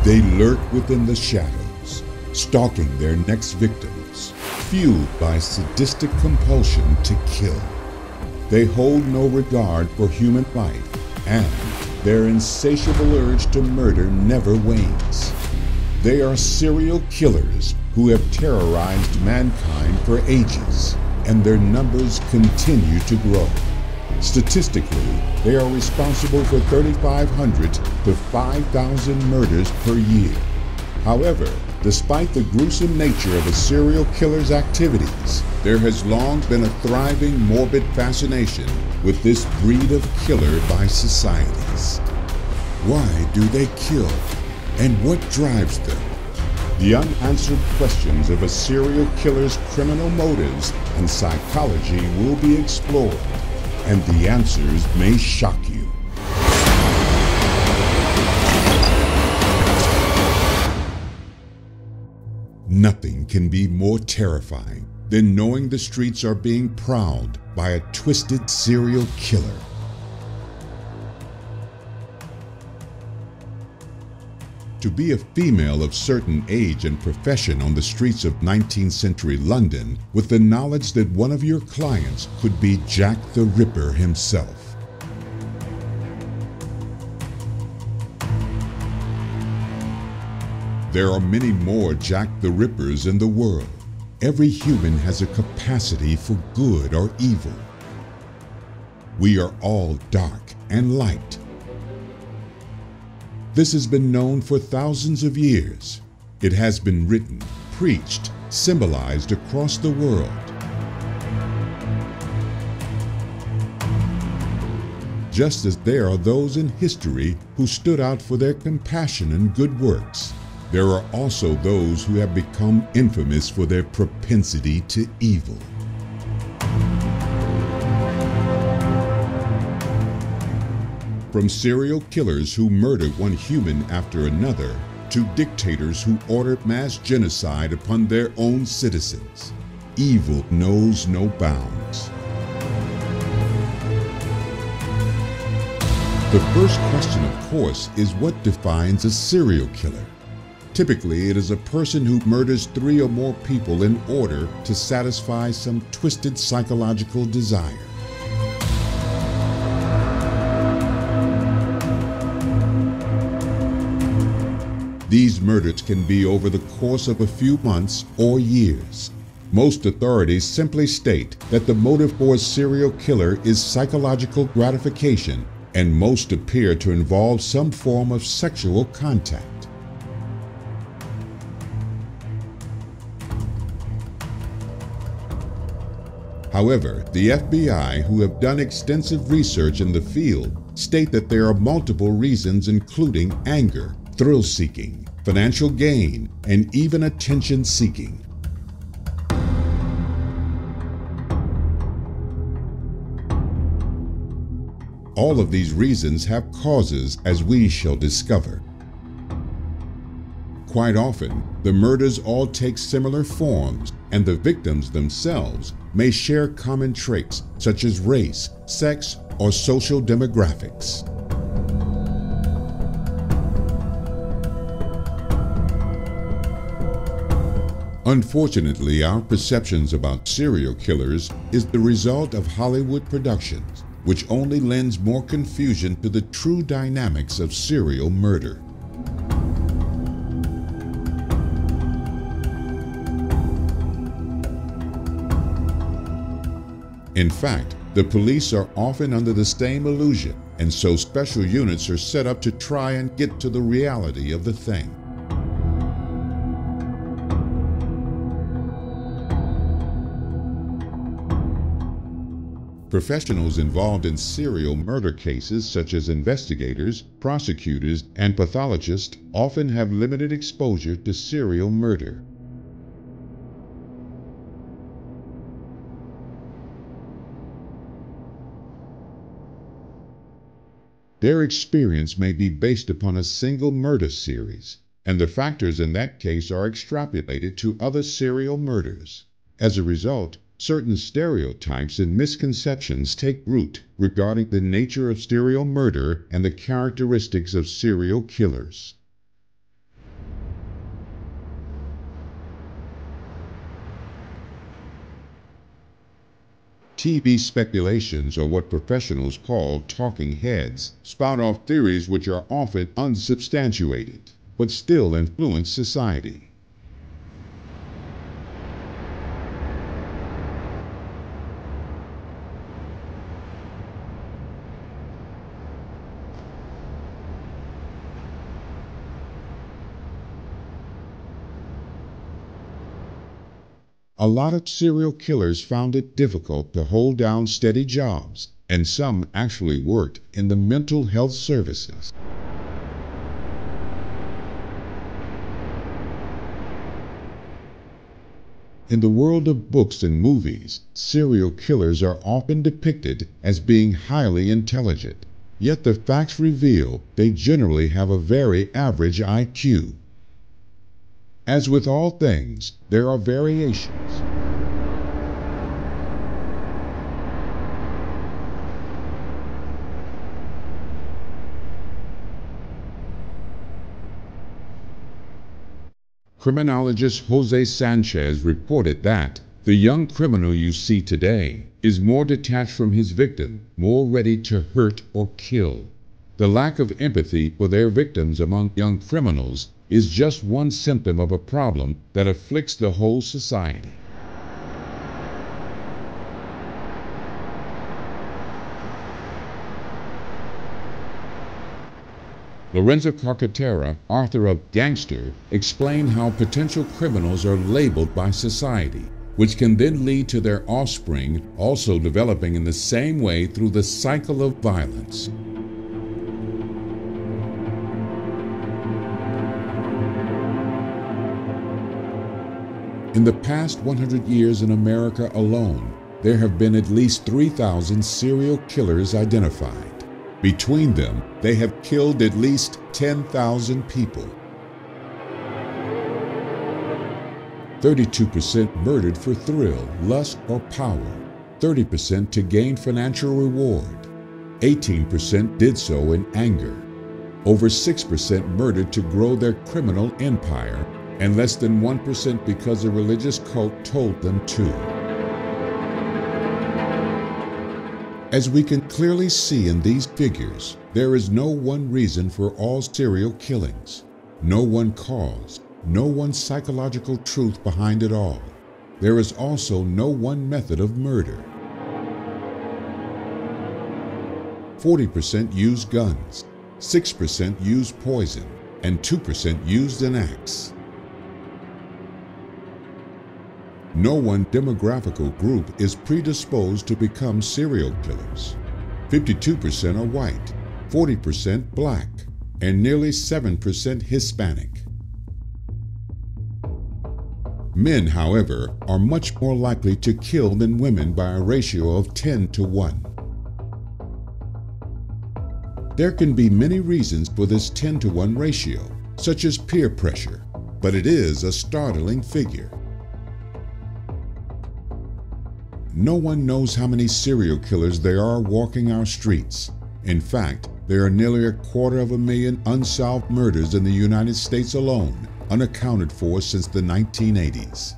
They lurk within the shadows, stalking their next victims, fueled by sadistic compulsion to kill. They hold no regard for human life, and their insatiable urge to murder never wanes. They are serial killers who have terrorized mankind for ages, and their numbers continue to grow. Statistically, they are responsible for 3,500 to 5,000 murders per year. However, despite the gruesome nature of a serial killer's activities, there has long been a thriving morbid fascination with this breed of killer by societies. Why do they kill, and what drives them? The unanswered questions of a serial killer's criminal motives and psychology will be explored, and the answers may shock you. Nothing can be more terrifying than knowing the streets are being prowled by a twisted serial killer. To be a female of certain age and profession on the streets of 19th century London with the knowledge that one of your clients could be Jack the Ripper himself. There are many more Jack the Rippers in the world. Every human has a capacity for good or evil. We are all dark and light. This has been known for thousands of years. It has been written, preached, symbolized across the world. Just as there are those in history who stood out for their compassion and good works, there are also those who have become infamous for their propensity to evil. From serial killers who murder one human after another, to dictators who order mass genocide upon their own citizens, evil knows no bounds. The first question, of course, is what defines a serial killer? Typically, it is a person who murders 3 or more people in order to satisfy some twisted psychological desire. These murders can be over the course of a few months or years. Most authorities simply state that the motive for a serial killer is psychological gratification, and most appear to involve some form of sexual contact. However, the FBI, who have done extensive research in the field, state that there are multiple reasons, including anger, thrill-seeking, financial gain, and even attention-seeking. All of these reasons have causes, as we shall discover. Quite often, the murders all take similar forms, and the victims themselves may share common traits such as race, sex, or social demographics. Unfortunately, our perceptions about serial killers is the result of Hollywood productions, which only lends more confusion to the true dynamics of serial murder. In fact, the police are often under the same illusion, and so special units are set up to try and get to the reality of the thing. Professionals involved in serial murder cases, such as investigators, prosecutors, and pathologists, often have limited exposure to serial murder. Their experience may be based upon a single murder series, and the factors in that case are extrapolated to other serial murders. As a result, certain stereotypes and misconceptions take root regarding the nature of serial murder and the characteristics of serial killers. TV speculations, or what professionals call talking heads, spout off theories which are often unsubstantiated, but still influence society. A lot of serial killers found it difficult to hold down steady jobs, and some actually worked in the mental health services. In the world of books and movies, serial killers are often depicted as being highly intelligent, yet the facts reveal they generally have a very average IQ. As with all things, there are variations. Criminologist Jose Sanchez reported that the young criminal you see today is more detached from his victim, more ready to hurt or kill. The lack of empathy for their victims among young criminals is just one symptom of a problem that afflicts the whole society. Lorenzo Carcaterra, author of Gangster, explained how potential criminals are labeled by society, which can then lead to their offspring also developing in the same way through the cycle of violence. In the past 100 years in America alone, there have been at least 3,000 serial killers identified. Between them, they have killed at least 10,000 people. 32% murdered for thrill, lust, or power. 30% to gain financial reward. 18% did so in anger. Over 6% murdered to grow their criminal empire, and less than 1% because a religious cult told them to. As we can clearly see in these figures, there is no one reason for all serial killings, no one cause, no one psychological truth behind it all. There is also no one method of murder. 40% use guns, 6% use poison, and 2% used an axe. No one demographical group is predisposed to become serial killers. 52% are white, 40% black, and nearly 7% Hispanic. Men, however, are much more likely to kill than women by a ratio of 10 to 1. There can be many reasons for this 10 to 1 ratio, such as peer pressure, but it is a startling figure. No one knows how many serial killers there are walking our streets. In fact, there are nearly 250,000 unsolved murders in the United States alone, unaccounted for since the 1980s.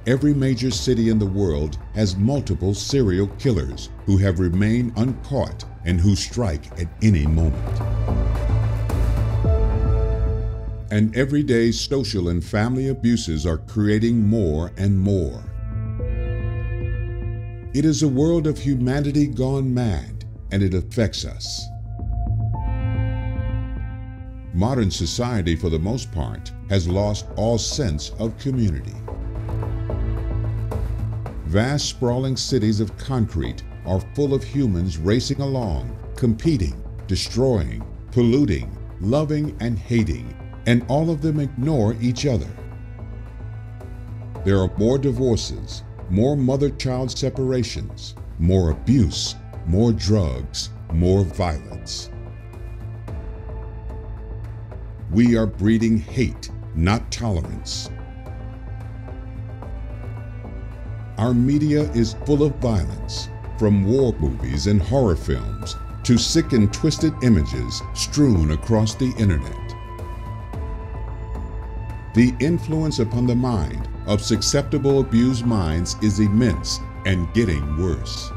Every major city in the world has multiple serial killers who have remained uncaught and who strike at any moment. And everyday social and family abuses are creating more and more. It is a world of humanity gone mad, and it affects us. Modern society, for the most part, has lost all sense of community. Vast sprawling cities of concrete are full of humans racing along, competing, destroying, polluting, loving, and hating, and all of them ignore each other. There are more divorces, more mother-child separations, more abuse, more drugs, more violence. We are breeding hate, not tolerance. Our media is full of violence, from war movies and horror films to sick and twisted images strewn across the internet. The influence upon the mind of susceptible abused minds is immense and getting worse.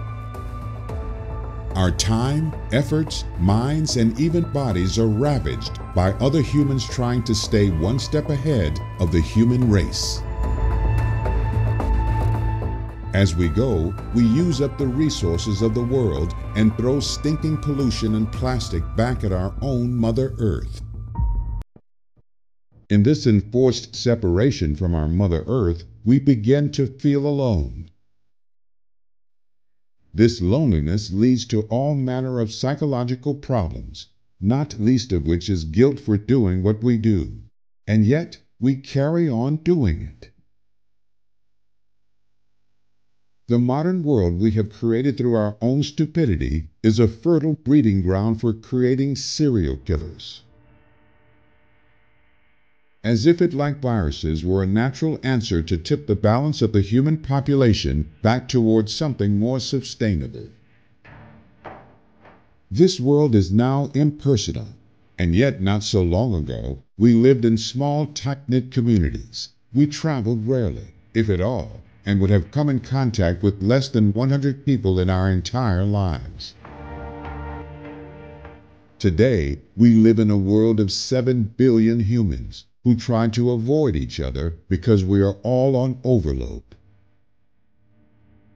Our time, efforts, minds, and even bodies are ravaged by other humans trying to stay one step ahead of the human race. As we go, we use up the resources of the world and throw stinking pollution and plastic back at our own Mother Earth. In this enforced separation from our Mother Earth, we begin to feel alone. This loneliness leads to all manner of psychological problems, not least of which is guilt for doing what we do, and yet we carry on doing it. The modern world we have created through our own stupidity is a fertile breeding ground for creating serial killers. As if it, like viruses, were a natural answer to tip the balance of the human population back towards something more sustainable. This world is now impersonal, and yet not so long ago we lived in small, tight-knit communities. We traveled rarely, if at all, and would have come in contact with less than 100 people in our entire lives. Today, we live in a world of 7 billion humans who try to avoid each other because we are all on overload.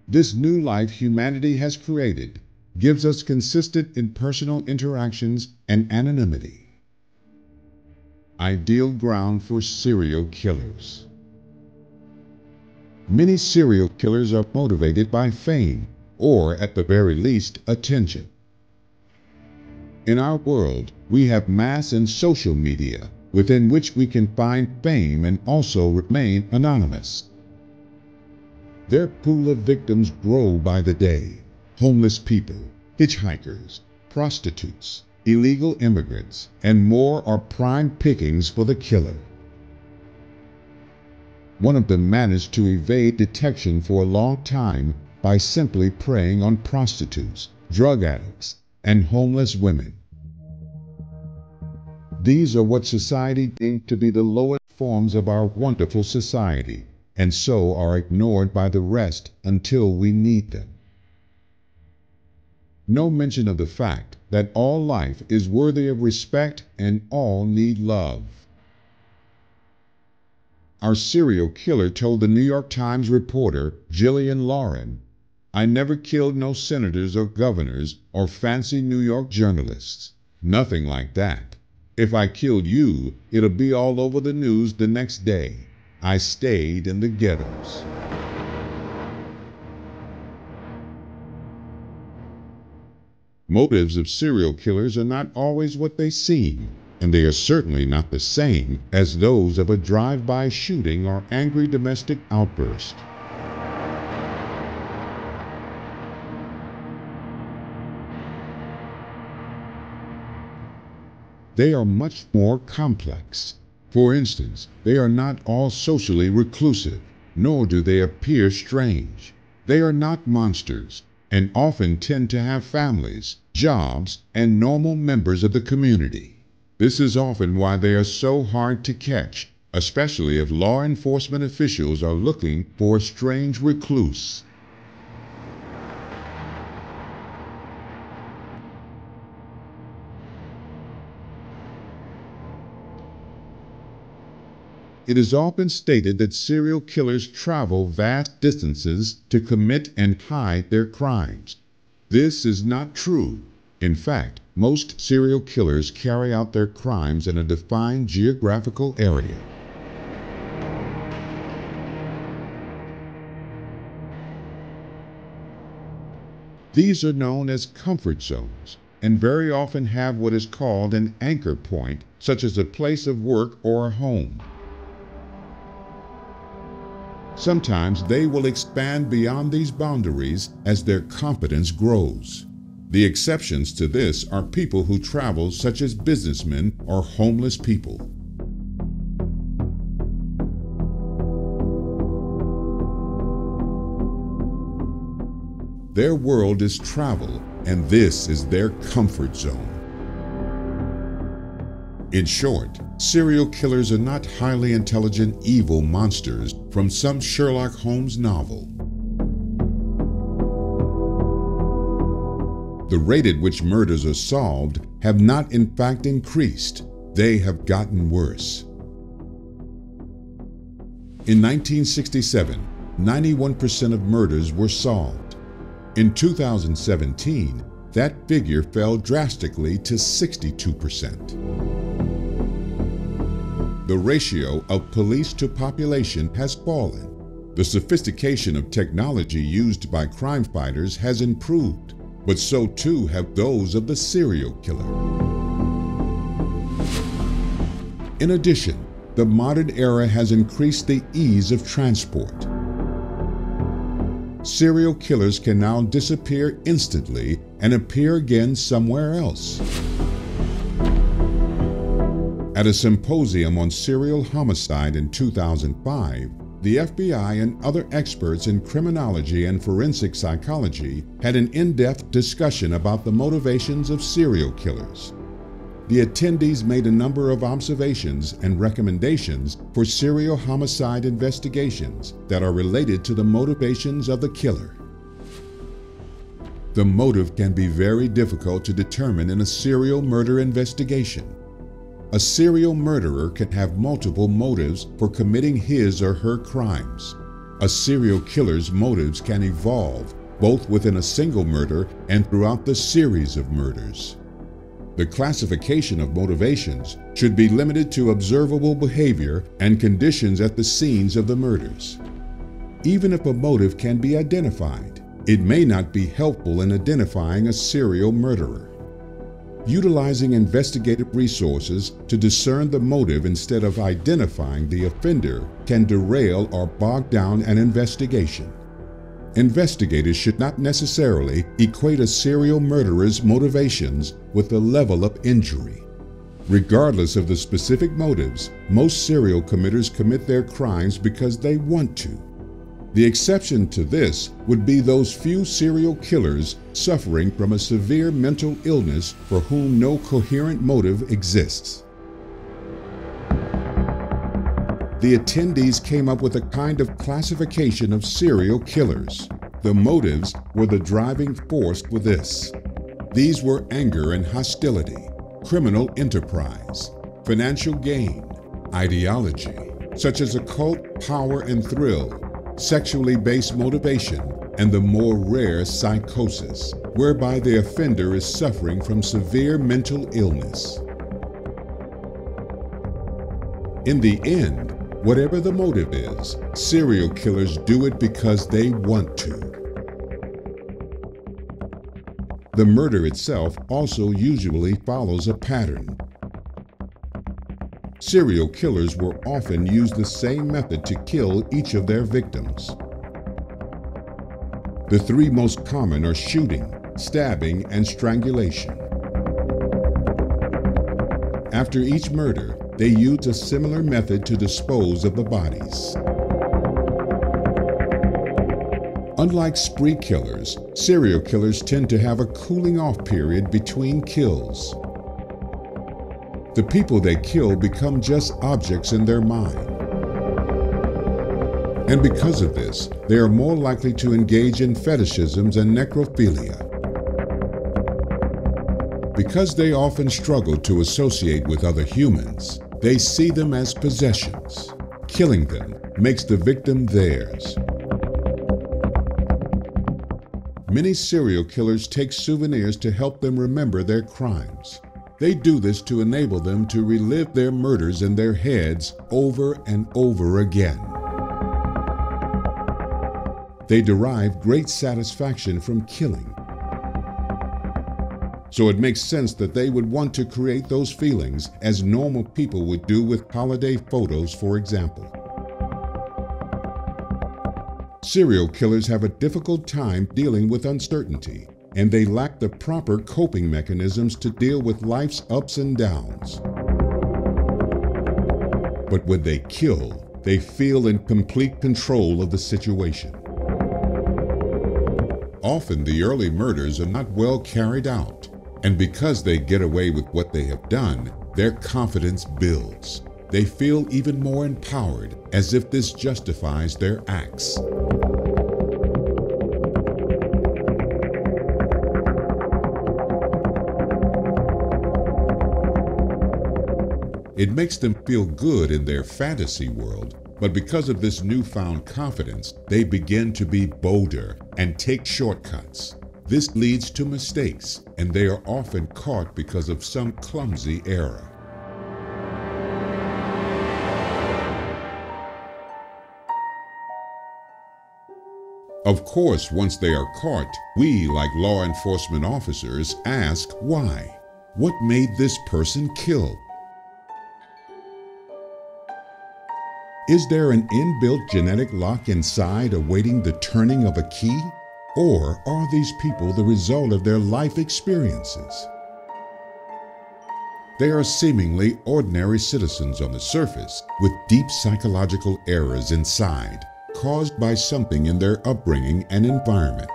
This new life humanity has created gives us consistent impersonal interactions and anonymity. Ideal ground for serial killers. Many serial killers are motivated by fame, or at the very least, attention. In our world, we have mass and social media, within which we can find fame and also remain anonymous. Their pool of victims grow by the day. Homeless people, hitchhikers, prostitutes, illegal immigrants, and more are prime pickings for the killer. One of them managed to evade detection for a long time by simply preying on prostitutes, drug addicts, and homeless women. These are what society deemed to be the lowest forms of our wonderful society, and so are ignored by the rest until we need them. No mention of the fact that all life is worthy of respect and all need love. Our serial killer told the New York Times reporter Jillian Lauren, "I never killed no senators or governors or fancy New York journalists. Nothing like that. If I killed you, it'll be all over the news the next day. I stayed in the ghettos." Motives of serial killers are not always what they seem, and they are certainly not the same as those of a drive-by shooting or angry domestic outburst. They are much more complex. For instance, they are not all socially reclusive, nor do they appear strange. They are not monsters, and often tend to have families, jobs, and normal members of the community. This is often why they are so hard to catch, especially if law enforcement officials are looking for a strange recluse. It is often stated that serial killers travel vast distances to commit and hide their crimes. This is not true. In fact, most serial killers carry out their crimes in a defined geographical area. These are known as comfort zones, and very often have what is called an anchor point, such as a place of work or a home. Sometimes they will expand beyond these boundaries as their competence grows. The exceptions to this are people who travel, such as businessmen or homeless people. Their world is travel, and this is their comfort zone. In short, serial killers are not highly intelligent evil monsters from some Sherlock Holmes novel. The rate at which murders are solved have not in fact increased, they have gotten worse. In 1967, 91% of murders were solved. In 2017, that figure fell drastically to 62%. The ratio of police to population has fallen. The sophistication of technology used by crime fighters has improved, but so too have those of the serial killer. In addition, the modern era has increased the ease of transport. Serial killers can now disappear instantly and appear again somewhere else. At a symposium on serial homicide in 2005, the FBI and other experts in criminology and forensic psychology had an in-depth discussion about the motivations of serial killers. The attendees made a number of observations and recommendations for serial homicide investigations that are related to the motivations of the killer. The motive can be very difficult to determine in a serial murder investigation. A serial murderer can have multiple motives for committing his or her crimes. A serial killer's motives can evolve both within a single murder and throughout the series of murders. The classification of motivations should be limited to observable behavior and conditions at the scenes of the murders. Even if a motive can be identified, it may not be helpful in identifying a serial murderer. Utilizing investigative resources to discern the motive instead of identifying the offender can derail or bog down an investigation. Investigators should not necessarily equate a serial murderer's motivations with the level of injury. Regardless of the specific motives, most serial committers commit their crimes because they want to. The exception to this would be those few serial killers suffering from a severe mental illness for whom no coherent motive exists. The attendees came up with a kind of classification of serial killers. The motives were the driving force for this. These were anger and hostility, criminal enterprise, financial gain, ideology, such as occult power and thrill, sexually based motivation, and the more rare psychosis, whereby the offender is suffering from severe mental illness. In the end, whatever the motive is, serial killers do it because they want to. The murder itself also usually follows a pattern. Serial killers will often use the same method to kill each of their victims. The three most common are shooting, stabbing, and strangulation. After each murder, they use a similar method to dispose of the bodies. Unlike spree killers, serial killers tend to have a cooling-off period between kills. The people they kill become just objects in their mind. And because of this, they are more likely to engage in fetishisms and necrophilia. Because they often struggle to associate with other humans, they see them as possessions. Killing them makes the victim theirs. Many serial killers take souvenirs to help them remember their crimes. They do this to enable them to relive their murders in their heads over and over again. They derive great satisfaction from killing. So it makes sense that they would want to create those feelings as normal people would do with holiday photos, for example. Serial killers have a difficult time dealing with uncertainty, and they lack the proper coping mechanisms to deal with life's ups and downs. But when they kill, they feel in complete control of the situation. Often the early murders are not well carried out, and because they get away with what they have done, their confidence builds. They feel even more empowered, as if this justifies their acts. It makes them feel good in their fantasy world, but because of this newfound confidence, they begin to be bolder and take shortcuts. This leads to mistakes, and they are often caught because of some clumsy error. Of course, once they are caught, we, like law enforcement officers, ask why. What made this person kill? Is there an inbuilt genetic lock inside awaiting the turning of a key? Or are these people the result of their life experiences? They are seemingly ordinary citizens on the surface with deep psychological errors inside, caused by something in their upbringing and environment.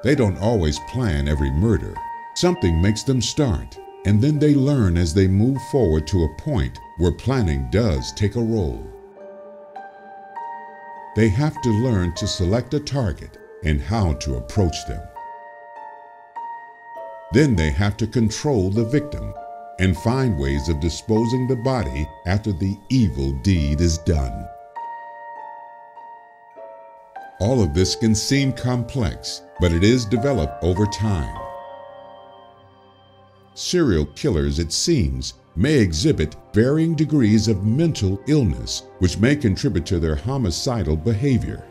They don't always plan every murder. Something makes them start, and then they learn as they move forward to a point where planning does take a role. They have to learn to select a target and how to approach them. Then they have to control the victim and find ways of disposing the body after the evil deed is done. All of this can seem complex, but it is developed over time. Serial killers, it seems, may exhibit varying degrees of mental illness, which may contribute to their homicidal behavior.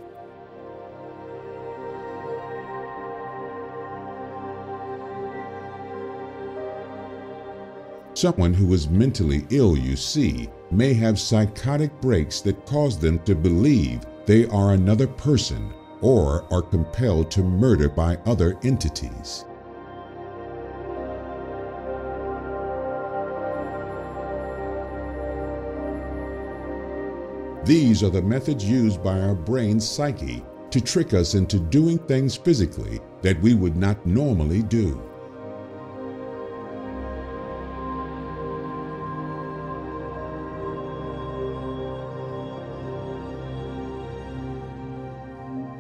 Someone who is mentally ill, you see, may have psychotic breaks that cause them to believe they are another person or are compelled to murder by other entities. These are the methods used by our brain's psyche to trick us into doing things physically that we would not normally do.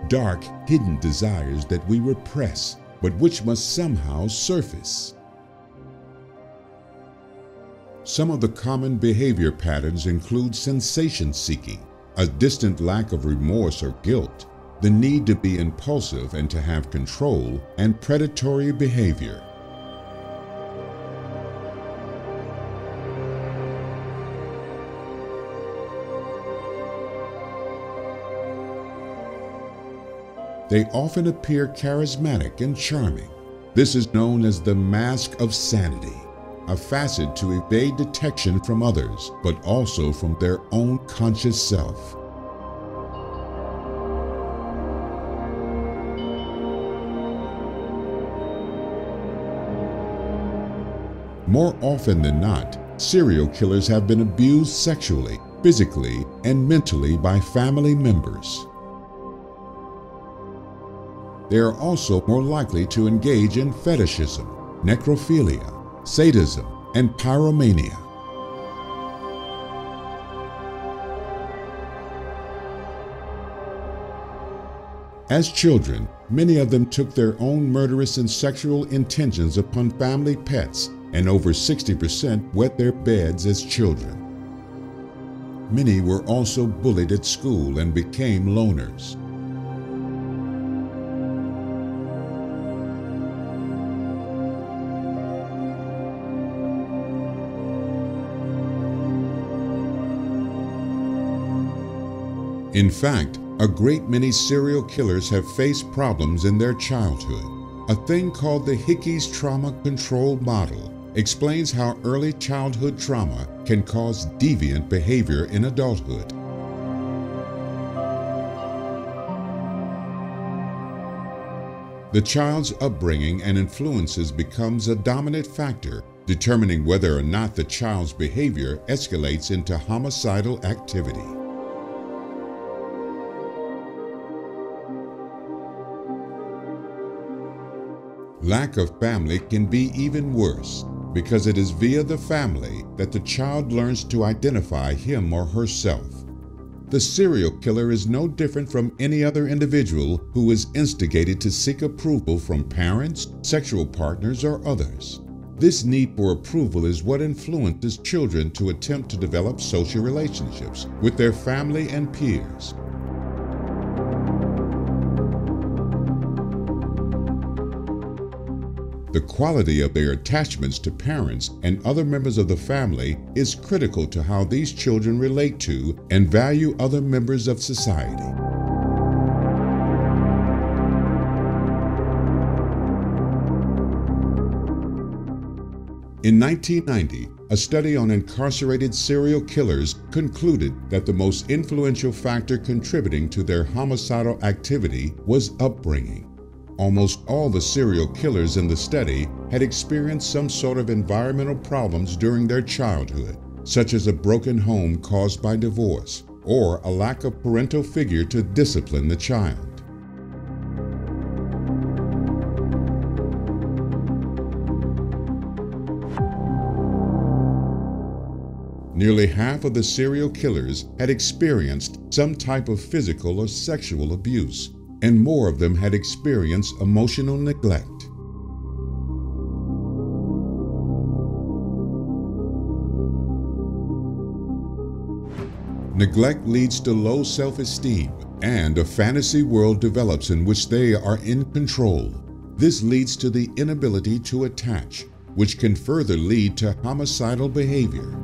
Dark, hidden desires that we repress, but which must somehow surface. Some of the common behavior patterns include sensation seeking, a distant lack of remorse or guilt, the need to be impulsive and to have control, and predatory behavior. They often appear charismatic and charming. This is known as the mask of sanity, a facet to evade detection from others, but also from their own conscious self. More often than not, serial killers have been abused sexually, physically, and mentally by family members. They are also more likely to engage in fetishism, necrophilia, sadism, and pyromania. As children, many of them took their own murderous and sexual intentions upon family pets, and over 60% wet their beds as children. Many were also bullied at school and became loners. In fact, a great many serial killers have faced problems in their childhood. A thing called the Hickey's Trauma Control Model explains how early childhood trauma can cause deviant behavior in adulthood. The child's upbringing and influences becomes a dominant factor, determining whether or not the child's behavior escalates into homicidal activity. Lack of family can be even worse because it is via the family that the child learns to identify him or herself. The serial killer is no different from any other individual who is instigated to seek approval from parents, sexual partners, or others. This need for approval is what influences children to attempt to develop social relationships with their family and peers. The quality of their attachments to parents and other members of the family is critical to how these children relate to and value other members of society. In 1990, a study on incarcerated serial killers concluded that the most influential factor contributing to their homicidal activity was upbringing. Almost all the serial killers in the study had experienced some sort of environmental problems during their childhood, such as a broken home caused by divorce or a lack of parental figure to discipline the child. Nearly half of the serial killers had experienced some type of physical or sexual abuse, and more of them had experienced emotional neglect. Neglect leads to low self-esteem, and a fantasy world develops in which they are in control. This leads to the inability to attach, which can further lead to homicidal behavior.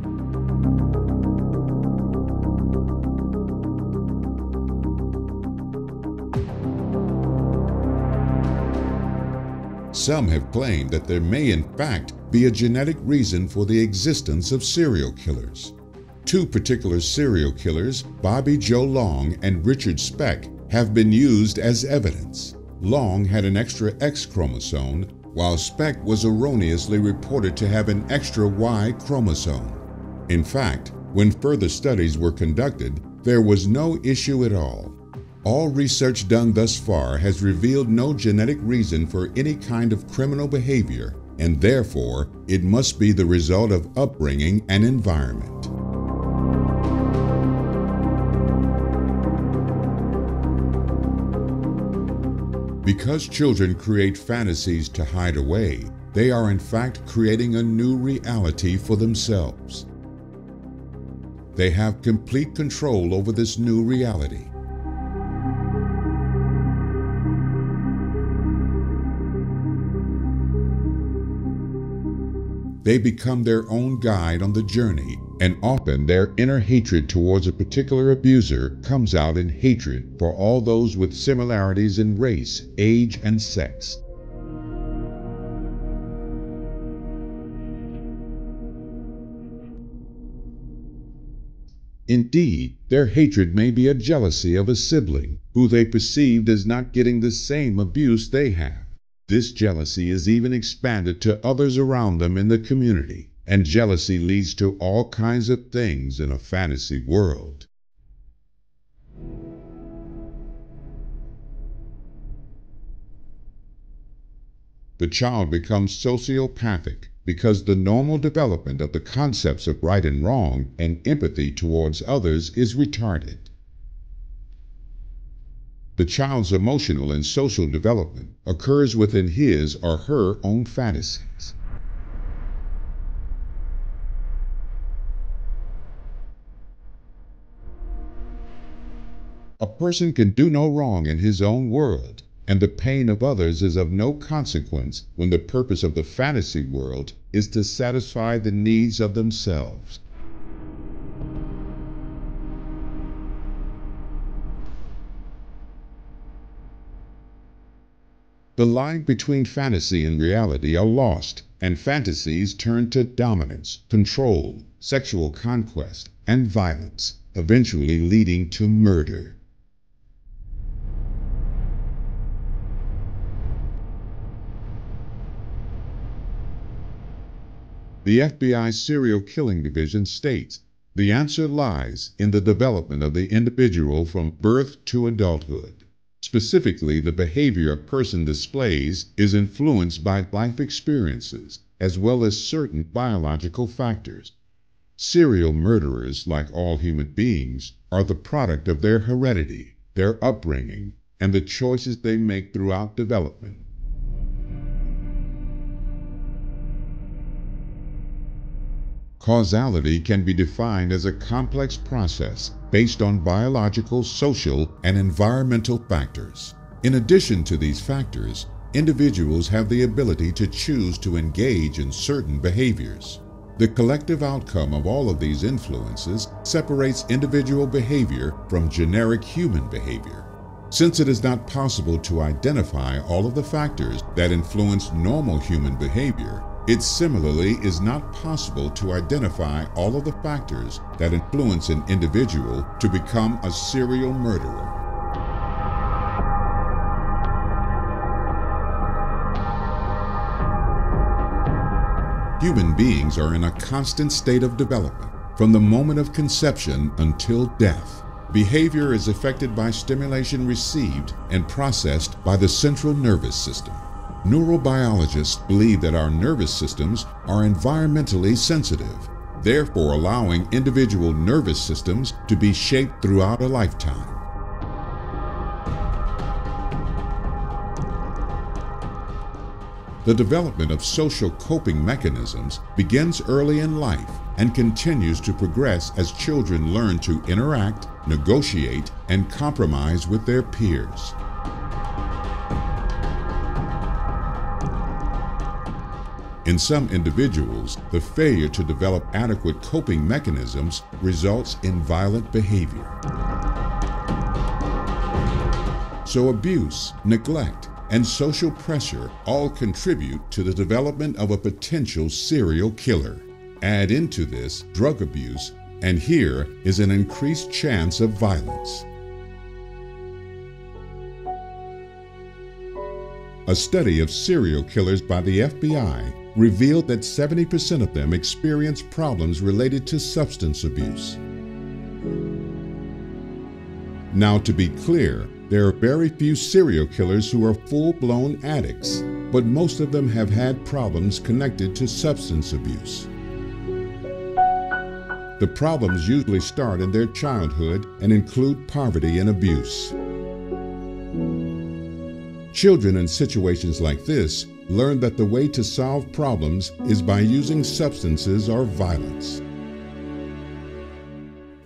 Some have claimed that there may in fact be a genetic reason for the existence of serial killers. Two particular serial killers, Bobby Joe Long and Richard Speck, have been used as evidence. Long had an extra X chromosome, while Speck was erroneously reported to have an extra Y chromosome. In fact, when further studies were conducted, there was no issue at all. All research done thus far has revealed no genetic reason for any kind of criminal behavior, and therefore it must be the result of upbringing and environment. Because children create fantasies to hide away, they are in fact creating a new reality for themselves. They have complete control over this new reality. They become their own guide on the journey, and often their inner hatred towards a particular abuser comes out in hatred for all those with similarities in race, age, and sex. Indeed, their hatred may be a jealousy of a sibling who they perceived as not getting the same abuse they have. This jealousy is even expanded to others around them in the community, and jealousy leads to all kinds of things in a fantasy world. The child becomes sociopathic because the normal development of the concepts of right and wrong and empathy towards others is retarded. The child's emotional and social development occurs within his or her own fantasies. A person can do no wrong in his own world, and the pain of others is of no consequence when the purpose of the fantasy world is to satisfy the needs of themselves. The line between fantasy and reality are lost, and fantasies turn to dominance, control, sexual conquest, and violence, eventually leading to murder. The FBI Serial Killing Division states, the answer lies in the development of the individual from birth to adulthood. Specifically, the behavior a person displays is influenced by life experiences as well as certain biological factors. Serial murderers, like all human beings, are the product of their heredity, their upbringing, and the choices they make throughout development. Causality can be defined as a complex process based on biological, social, and environmental factors. In addition to these factors, individuals have the ability to choose to engage in certain behaviors. The collective outcome of all of these influences separates individual behavior from generic human behavior. Since it is not possible to identify all of the factors that influence normal human behavior, it similarly is not possible to identify all of the factors that influence an individual to become a serial murderer. Human beings are in a constant state of development. From the moment of conception until death, behavior is affected by stimulation received and processed by the central nervous system. Neurobiologists believe that our nervous systems are environmentally sensitive, therefore allowing individual nervous systems to be shaped throughout a lifetime. The development of social coping mechanisms begins early in life and continues to progress as children learn to interact, negotiate, and compromise with their peers. In some individuals, the failure to develop adequate coping mechanisms results in violent behavior. So abuse, neglect, and social pressure all contribute to the development of a potential serial killer. Add into this drug abuse, and here is an increased chance of violence. A study of serial killers by the FBI revealed that 70% of them experience problems related to substance abuse. Now, to be clear, there are very few serial killers who are full-blown addicts, but most of them have had problems connected to substance abuse. The problems usually start in their childhood and include poverty and abuse. Children in situations like this learn that the way to solve problems is by using substances or violence.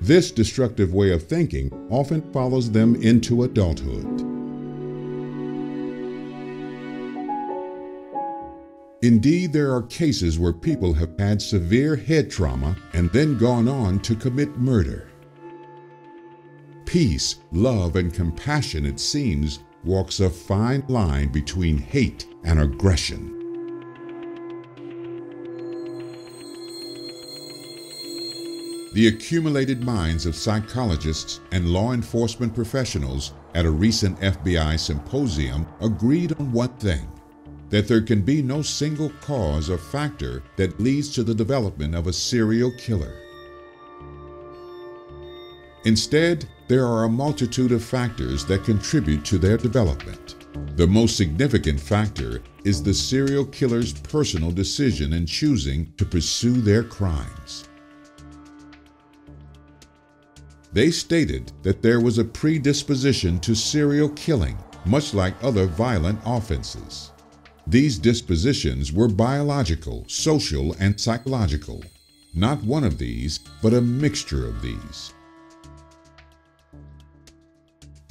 This destructive way of thinking often follows them into adulthood. Indeed, there are cases where people have had severe head trauma and then gone on to commit murder. Peace, love, and compassion, it seems, walks a fine line between hate and aggression. The accumulated minds of psychologists and law enforcement professionals at a recent FBI symposium agreed on one thing: that there can be no single cause or factor that leads to the development of a serial killer. Instead, there are a multitude of factors that contribute to their development. The most significant factor is the serial killer's personal decision in choosing to pursue their crimes. They stated that there was a predisposition to serial killing, much like other violent offenses. These dispositions were biological, social, and psychological. Not one of these, but a mixture of these.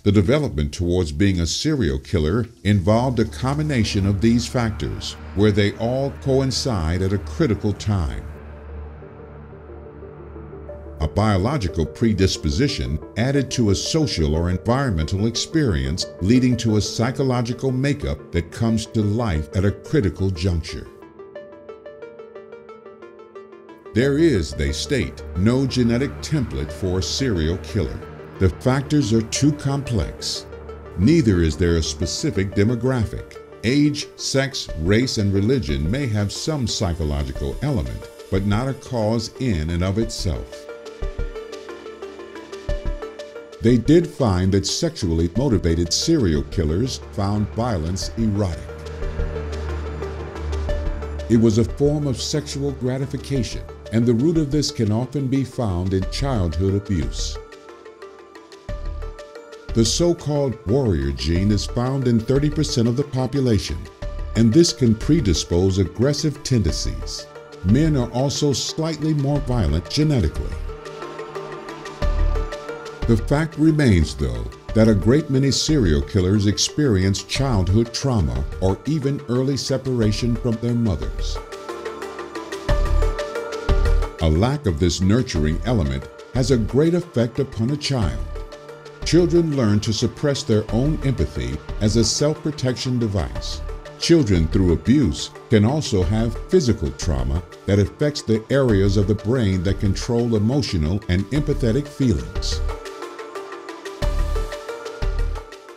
The development towards being a serial killer involved a combination of these factors, where they all coincide at a critical time. A biological predisposition added to a social or environmental experience, leading to a psychological makeup that comes to life at a critical juncture. There is, they state, no genetic template for a serial killer. The factors are too complex. Neither is there a specific demographic. Age, sex, race, and religion may have some psychological element, but not a cause in and of itself. they did find that sexually motivated serial killers found violence erotic. It was a form of sexual gratification, and the root of this can often be found in childhood abuse. The so-called warrior gene is found in 30% of the population, and this can predispose aggressive tendencies. Men are also slightly more violent genetically. The fact remains, though, that a great many serial killers experience childhood trauma or even early separation from their mothers. A lack of this nurturing element has a great effect upon a child. Children learn to suppress their own empathy as a self-protection device. Children through abuse can also have physical trauma that affects the areas of the brain that control emotional and empathetic feelings.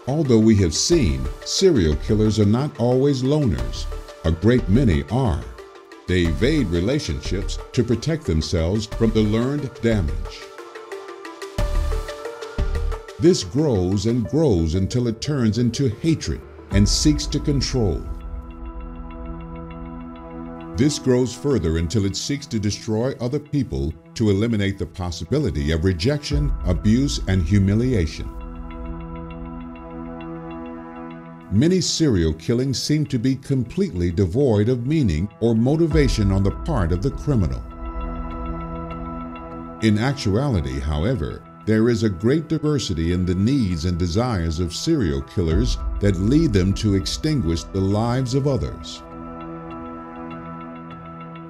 Although we have seen, serial killers are not always loners. A great many are. They evade relationships to protect themselves from the learned damage. This grows and grows until it turns into hatred and seeks to control. This grows further until it seeks to destroy other people to eliminate the possibility of rejection, abuse, and humiliation. Many serial killings seem to be completely devoid of meaning or motivation on the part of the criminal. In actuality, however, there is a great diversity in the needs and desires of serial killers that lead them to extinguish the lives of others.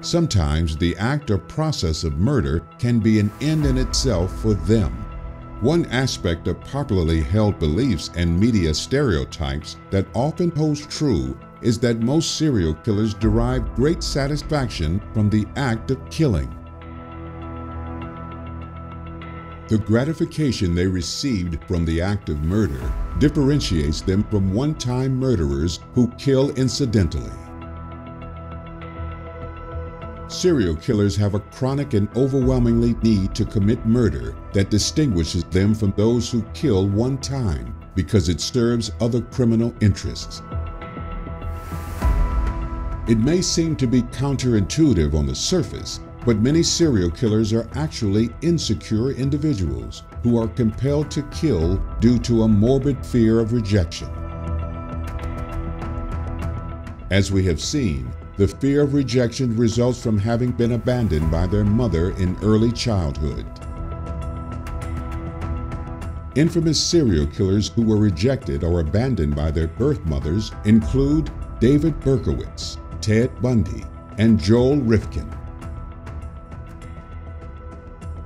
Sometimes the act or process of murder can be an end in itself for them. One aspect of popularly held beliefs and media stereotypes that often holds true is that most serial killers derive great satisfaction from the act of killing. The gratification they received from the act of murder differentiates them from one-time murderers who kill incidentally. Serial killers have a chronic and overwhelmingly need to commit murder that distinguishes them from those who kill one time because it serves other criminal interests. It may seem to be counterintuitive on the surface, but many serial killers are actually insecure individuals who are compelled to kill due to a morbid fear of rejection. As we have seen, the fear of rejection results from having been abandoned by their mother in early childhood. Infamous serial killers who were rejected or abandoned by their birth mothers include David Berkowitz, Ted Bundy, and Joel Rifkin.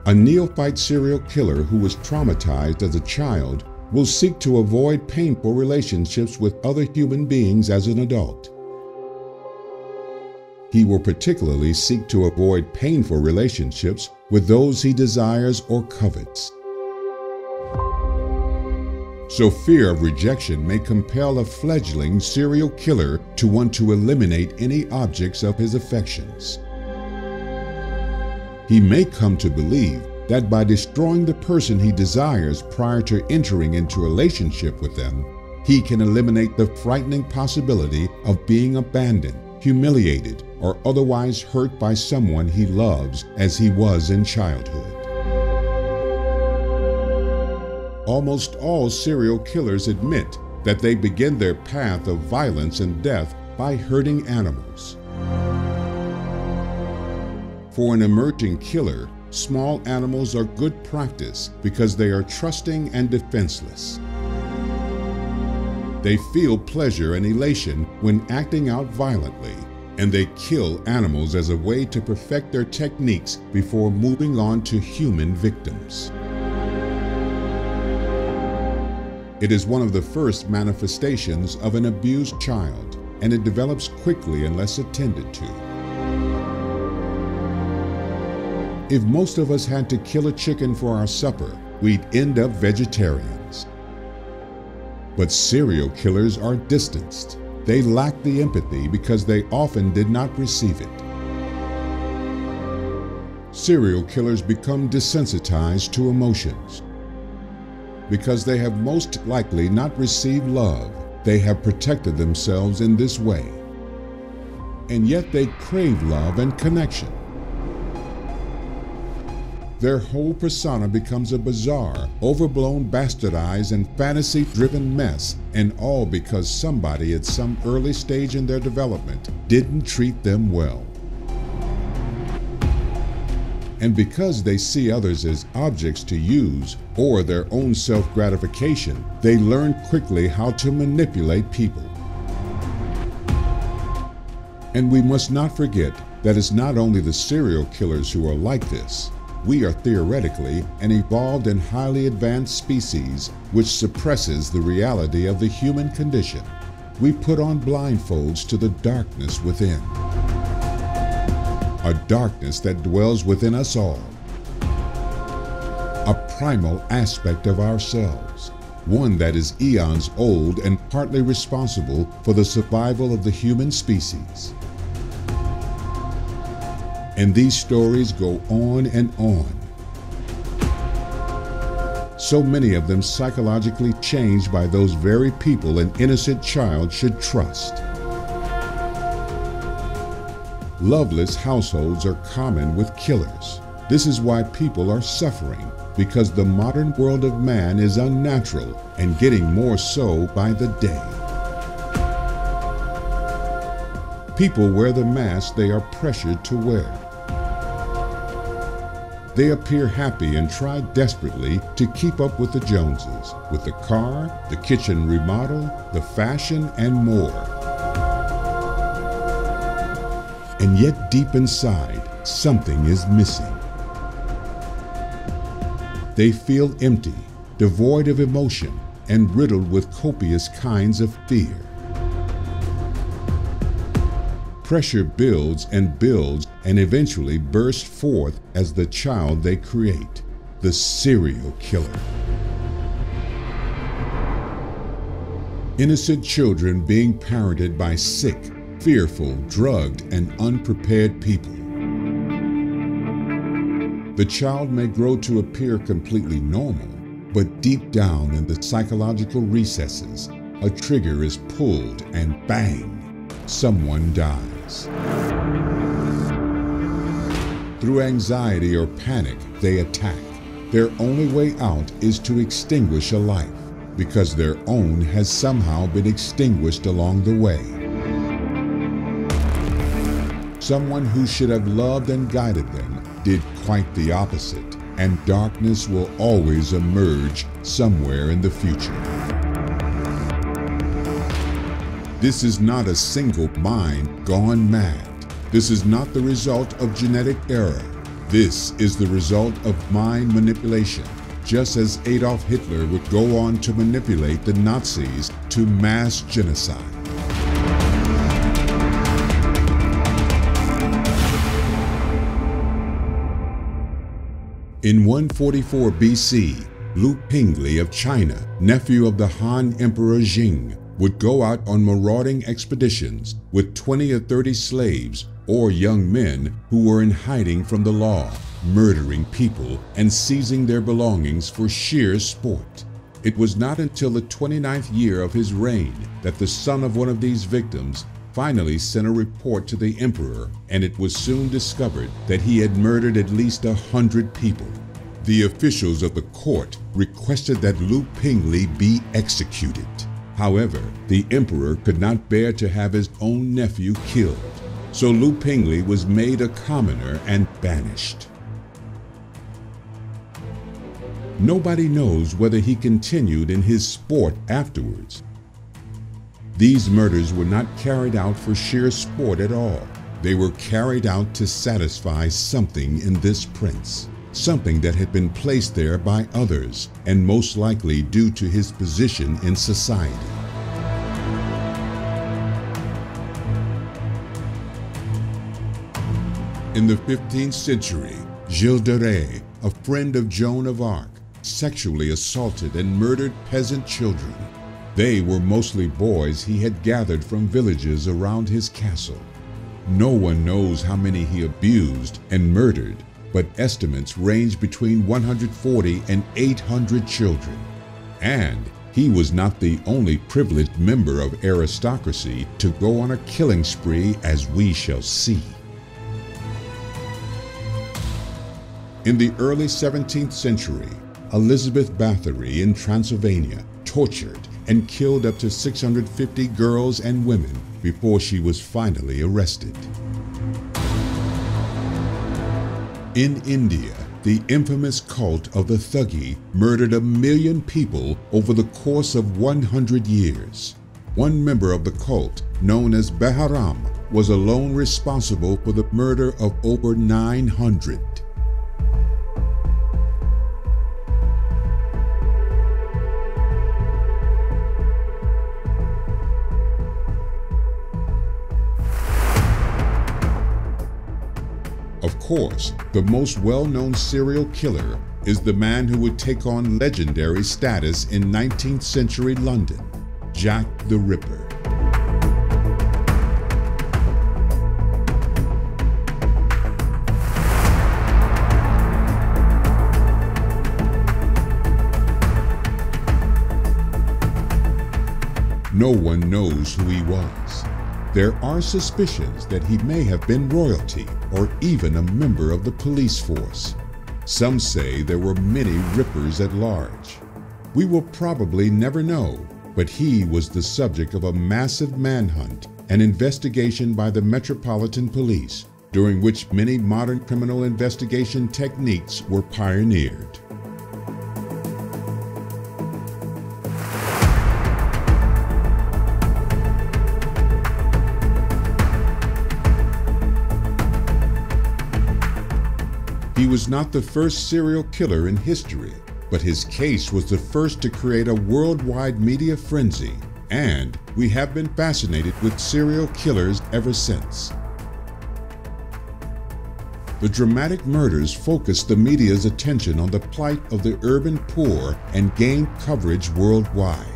A neophyte serial killer who was traumatized as a child will seek to avoid painful relationships with other human beings as an adult. He will particularly seek to avoid painful relationships with those he desires or covets. So fear of rejection may compel a fledgling serial killer to want to eliminate any objects of his affections. He may come to believe that by destroying the person he desires prior to entering into a relationship with them, he can eliminate the frightening possibility of being abandoned, humiliated, or otherwise hurt by someone he loves as he was in childhood. Almost all serial killers admit that they begin their path of violence and death by hurting animals. For an emerging killer, small animals are good practice because they are trusting and defenseless. They feel pleasure and elation when acting out violently, and they kill animals as a way to perfect their techniques before moving on to human victims. It is one of the first manifestations of an abused child, and it develops quickly unless attended to. If most of us had to kill a chicken for our supper, we'd end up vegetarians. But serial killers are distanced. They lack the empathy because they often did not receive it. Serial killers become desensitized to emotions. Because they have most likely not received love, they have protected themselves in this way. And yet they crave love and connection. Their whole persona becomes a bizarre, overblown, bastardized, and fantasy-driven mess, and all because somebody at some early stage in their development didn't treat them well. And because they see others as objects to use or their own self-gratification, they learn quickly how to manipulate people. And we must not forget that it's not only the serial killers who are like this. We are theoretically an evolved and highly advanced species which suppresses the reality of the human condition. We put on blindfolds to the darkness within. A darkness that dwells within us all. A primal aspect of ourselves, one that is eons old and partly responsible for the survival of the human species. And these stories go on and on. So many of them psychologically changed by those very people an innocent child should trust. Loveless households are common with killers. This is why people are suffering, because the modern world of man is unnatural and getting more so by the day. People wear the mask they are pressured to wear. They appear happy and try desperately to keep up with the Joneses, with the car, the kitchen remodel, the fashion, and more. And yet deep inside, something is missing. They feel empty, devoid of emotion, and riddled with copious kinds of fear. Pressure builds and eventually bursts forth as the child they create, the serial killer. Innocent children being parented by sick, fearful, drugged, and unprepared people. The child may grow to appear completely normal, but deep down in the psychological recesses, a trigger is pulled and bang, someone dies. Through anxiety or panic, they attack. Their only way out is to extinguish a life, because their own has somehow been extinguished along the way. Someone who should have loved and guided them did quite the opposite, and darkness will always emerge somewhere in the future. This is not a single mind gone mad. This is not the result of genetic error. This is the result of mind manipulation, just as Adolf Hitler would go on to manipulate the Nazis to mass genocide. In 144 BC, Lu Pingli of China, nephew of the Han Emperor Jing, would go out on marauding expeditions with 20 or 30 slaves or young men who were in hiding from the law, murdering people and seizing their belongings for sheer sport. It was not until the 29th year of his reign that the son of one of these victims finally sent a report to the emperor, and it was soon discovered that he had murdered at least 100 people. The officials of the court requested that Lu Pingli be executed. However, the emperor could not bear to have his own nephew killed, so Lu Pingli was made a commoner and banished. Nobody knows whether he continued in his sport afterwards. These murders were not carried out for sheer sport at all. They were carried out to satisfy something in this prince, something that had been placed there by others, and most likely due to his position in society. In the 15th century, Gilles de Rais, a friend of Joan of Arc, sexually assaulted and murdered peasant children. They were mostly boys he had gathered from villages around his castle. No one knows how many he abused and murdered, but estimates range between 140 and 800 children. And he was not the only privileged member of aristocracy to go on a killing spree, as we shall see. In the early 17th century, Elizabeth Bathory in Transylvania tortured and killed up to 650 girls and women before she was finally arrested. In India, the infamous cult of the Thuggee murdered 1 million people over the course of 100 years. One member of the cult, known as Behram, was alone responsible for the murder of over 900. Of course, the most well-known serial killer is the man who would take on legendary status in 19th century London, Jack the Ripper. No one knows who he was. There are suspicions that he may have been royalty or even a member of the police force. Some say there were many Rippers at large. We will probably never know, but he was the subject of a massive manhunt and investigation by the Metropolitan Police, during which many modern criminal investigation techniques were pioneered. He was not the first serial killer in history, but his case was the first to create a worldwide media frenzy, and we have been fascinated with serial killers ever since. The dramatic murders focused the media's attention on the plight of the urban poor and gained coverage worldwide.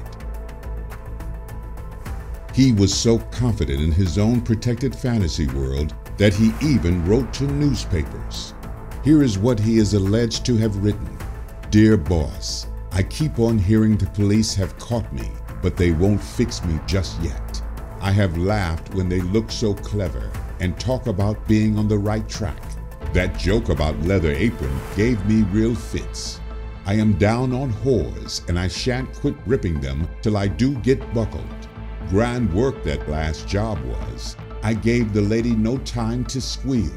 He was so confident in his own protected fantasy world that he even wrote to newspapers. Here is what he is alleged to have written. Dear boss, I keep on hearing the police have caught me, but they won't fix me just yet. I have laughed when they look so clever and talk about being on the right track. That joke about leather apron gave me real fits. I am down on whores and I shan't quit ripping them till I do get buckled. Grand work that last job was. I gave the lady no time to squeal.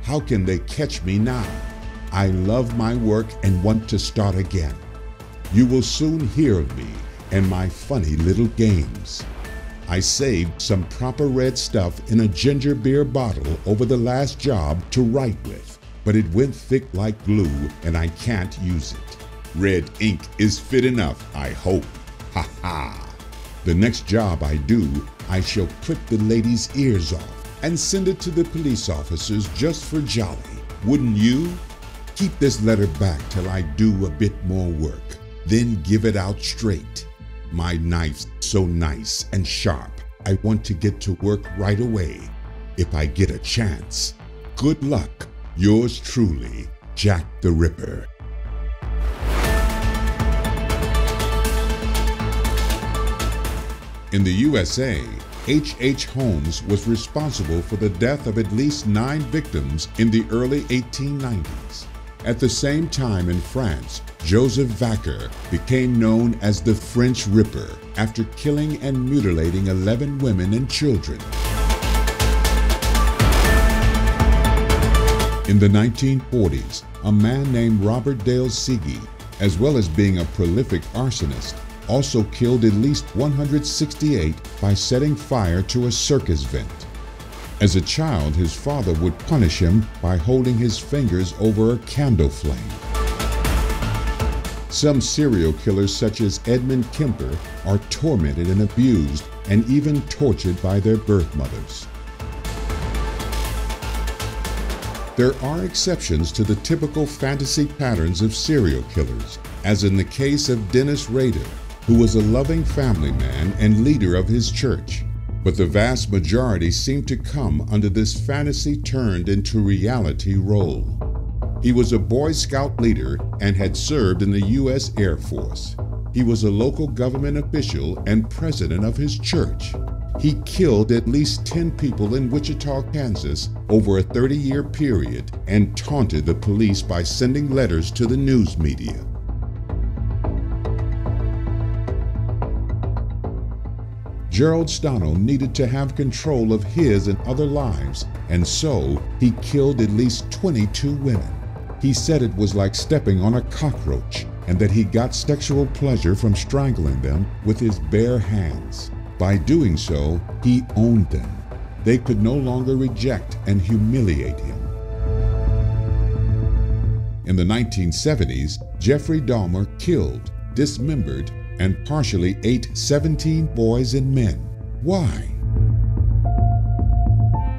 How can they catch me now? I love my work and want to start again. You will soon hear of me and my funny little games. I saved some proper red stuff in a ginger beer bottle over the last job to write with, but it went thick like glue and I can't use it. Red ink is fit enough, I hope. Ha ha! The next job I do, I shall clip the lady's ears off and send it to the police officers just for jolly. Wouldn't you? Keep this letter back till I do a bit more work, then give it out straight. My knife's so nice and sharp, I want to get to work right away, if I get a chance. Good luck. Yours truly, Jack the Ripper. In the USA, H.H. Holmes was responsible for the death of at least 9 victims in the early 1890s. At the same time in France, Joseph Vacher became known as the French Ripper after killing and mutilating 11 women and children. In the 1940s, a man named Robert Dale Psyche, as well as being a prolific arsonist, also killed at least 168 by setting fire to a circus vent. As a child, his father would punish him by holding his fingers over a candle flame. Some serial killers, such as Edmund Kemper, are tormented and abused and even tortured by their birth mothers. There are exceptions to the typical fantasy patterns of serial killers, as in the case of Dennis Rader, who was a loving family man and leader of his church. But the vast majority seem to come under this fantasy turned into reality role. He was a Boy Scout leader and had served in the U.S. Air Force. He was a local government official and president of his church. He killed at least 10 people in Wichita, Kansas over a 30-year period and taunted the police by sending letters to the news media. Gerald Stano needed to have control of his and other lives, and so he killed at least 22 women. He said it was like stepping on a cockroach and that he got sexual pleasure from strangling them with his bare hands. By doing so, he owned them. They could no longer reject and humiliate him. In the 1970s, Jeffrey Dahmer killed, dismembered, and partially ate 17 boys and men. Why?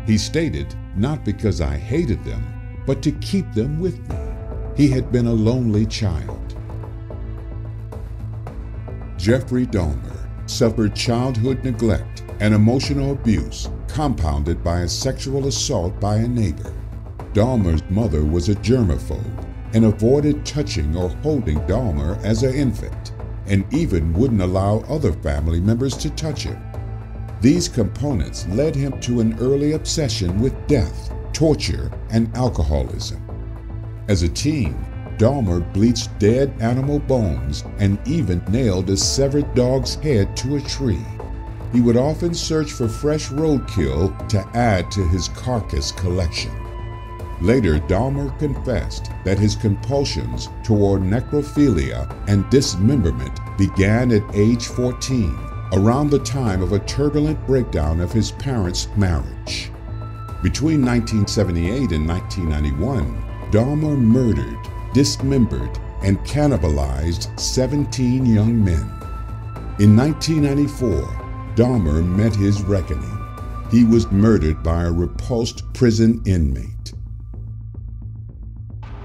He stated, "Not because I hated them, but to keep them with me." He had been a lonely child. Jeffrey Dahmer suffered childhood neglect and emotional abuse compounded by a sexual assault by a neighbor. Dahmer's mother was a germaphobe and avoided touching or holding Dahmer as an infant, and even wouldn't allow other family members to touch him. These components led him to an early obsession with death, torture, and alcoholism. As a teen, Dahmer bleached dead animal bones and even nailed a severed dog's head to a tree. He would often search for fresh roadkill to add to his carcass collection. Later, Dahmer confessed that his compulsions toward necrophilia and dismemberment began at age 14, around the time of a turbulent breakdown of his parents' marriage. Between 1978 and 1991, Dahmer murdered, dismembered, and cannibalized 17 young men. In 1994, Dahmer met his reckoning. He was murdered by a repulsed prison inmate.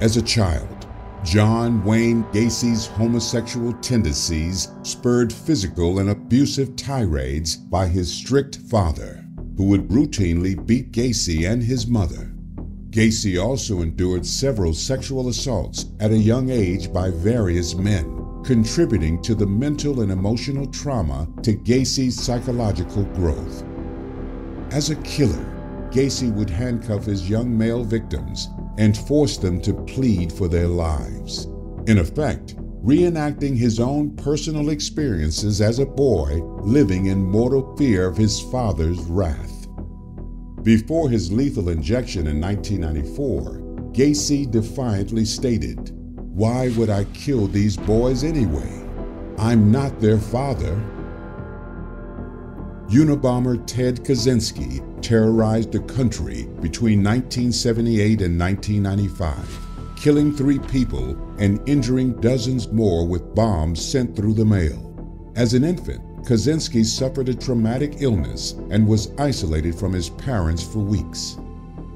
As a child, John Wayne Gacy's homosexual tendencies spurred physical and abusive tirades by his strict father, who would routinely beat Gacy and his mother. Gacy also endured several sexual assaults at a young age by various men, contributing to the mental and emotional trauma to Gacy's psychological growth. As a killer, Gacy would handcuff his young male victims and force them to plead for their lives, in effect, reenacting his own personal experiences as a boy living in mortal fear of his father's wrath. Before his lethal injection in 1994, Gacy defiantly stated, "Why would I kill these boys anyway? I'm not their father." Unabomber Ted Kaczynski terrorized the country between 1978 and 1995, killing 3 people and injuring dozens more with bombs sent through the mail. As an infant, Kaczynski suffered a traumatic illness and was isolated from his parents for weeks.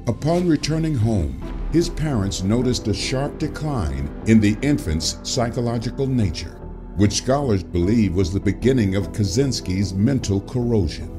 Upon returning home, his parents noticed a sharp decline in the infant's psychological nature, which scholars believe was the beginning of Kaczynski's mental corrosion.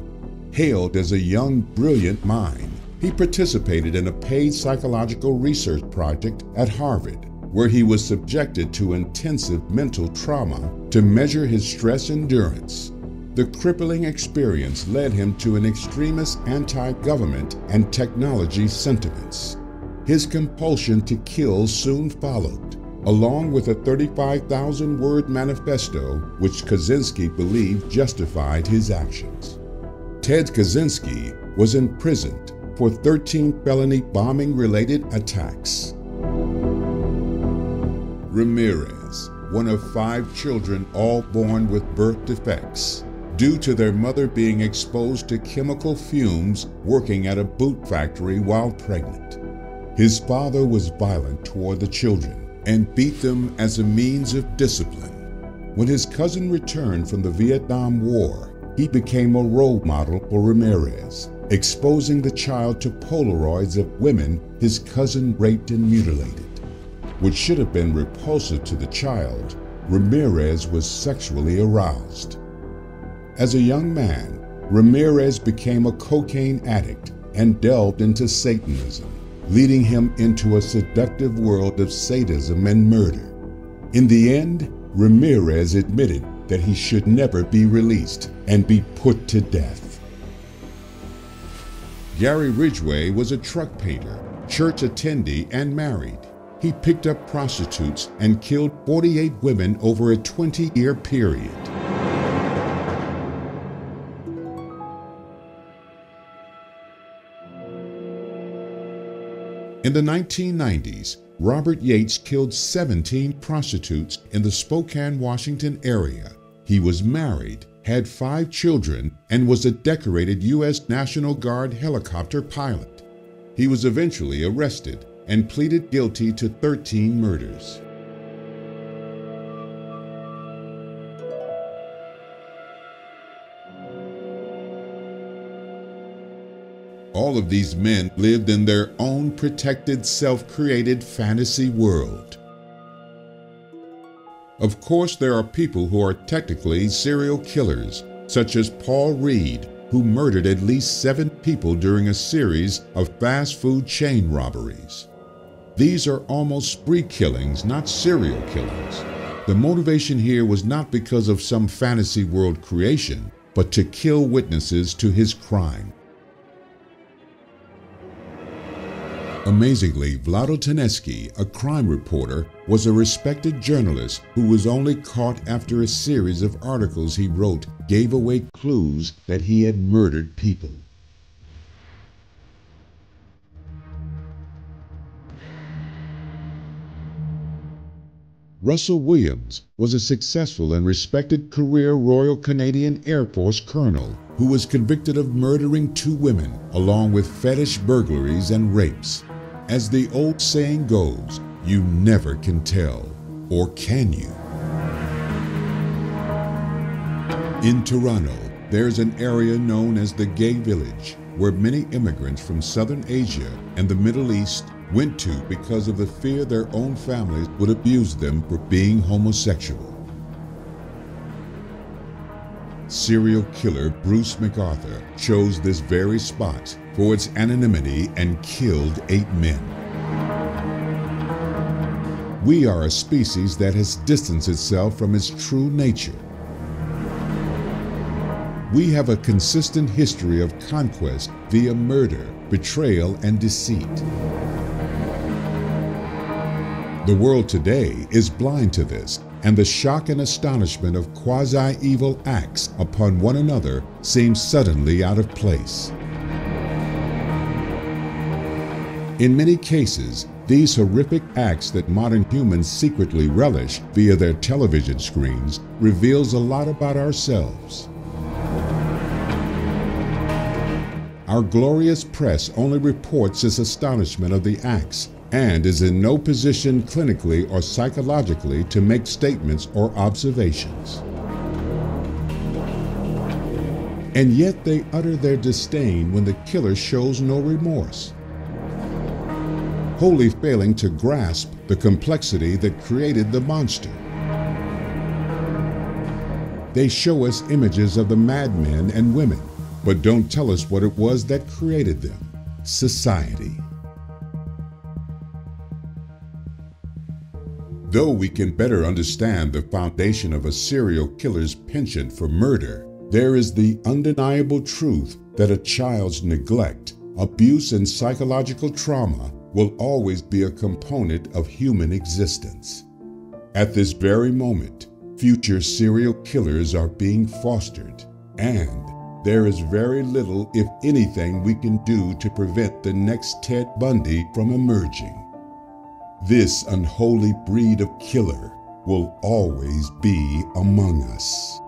Hailed as a young, brilliant mind, he participated in a paid psychological research project at Harvard, where he was subjected to intensive mental trauma to measure his stress endurance. The crippling experience led him to an extremist anti-government and technology sentiments. His compulsion to kill soon followed, along with a 35,000-word manifesto which Kaczynski believed justified his actions. Ted Kaczynski was imprisoned for 13 felony bombing-related attacks. Ramirez, one of 5 children all born with birth defects, due to their mother being exposed to chemical fumes working at a boot factory while pregnant. His father was violent toward the children and beat them as a means of discipline. When his cousin returned from the Vietnam War, he became a role model for Ramirez, exposing the child to Polaroids of women his cousin raped and mutilated. Which should have been repulsive to the child, Ramirez was sexually aroused. As a young man, Ramirez became a cocaine addict and delved into Satanism, leading him into a seductive world of sadism and murder. In the end, Ramirez admitted that he should never be released and be put to death. Gary Ridgway was a truck painter, church attendee, and married. He picked up prostitutes and killed 48 women over a 20-year period. In the 1990s, Robert Yates killed 17 prostitutes in the Spokane, Washington area. He was married, had 5 children, and was a decorated U.S. National Guard helicopter pilot. He was eventually arrested and pleaded guilty to 13 murders. All of these men lived in their own protected, self-created fantasy world. Of course, there are people who are technically serial killers, such as Paul Reed, who murdered at least 7 people during a series of fast food chain robberies. These are almost spree killings, not serial killings. The motivation here was not because of some fantasy world creation, but to kill witnesses to his crime. Amazingly, Vlado Tenesky, a crime reporter, was a respected journalist who was only caught after a series of articles he wrote gave away clues that he had murdered people. Russell Williams was a successful and respected career Royal Canadian Air Force colonel who was convicted of murdering 2 women, along with fetish burglaries and rapes. As the old saying goes, you never can tell, or can you? In Toronto, there's an area known as the Gay Village, where many immigrants from Southern Asia and the Middle East went to because of the fear their own families would abuse them for being homosexual. Serial killer Bruce McArthur chose this very spot for its anonymity and killed 8 men. We are a species that has distanced itself from its true nature. We have a consistent history of conquest via murder, betrayal, and deceit. The world today is blind to this, and the shock and astonishment of quasi-evil acts upon one another seems suddenly out of place. In many cases, these horrific acts that modern humans secretly relish via their television screens reveals a lot about ourselves. Our glorious press only reports its astonishment of the acts and is in no position clinically or psychologically to make statements or observations. And yet they utter their disdain when the killer shows no remorse, wholly failing to grasp the complexity that created the monster. They show us images of the madmen and women, but don't tell us what it was that created them: society. Though we can better understand the foundation of a serial killer's penchant for murder, there is the undeniable truth that a child's neglect, abuse, and psychological trauma will always be a component of human existence. At this very moment, future serial killers are being fostered, and there is very little, if anything, we can do to prevent the next Ted Bundy from emerging. This unholy breed of killer will always be among us.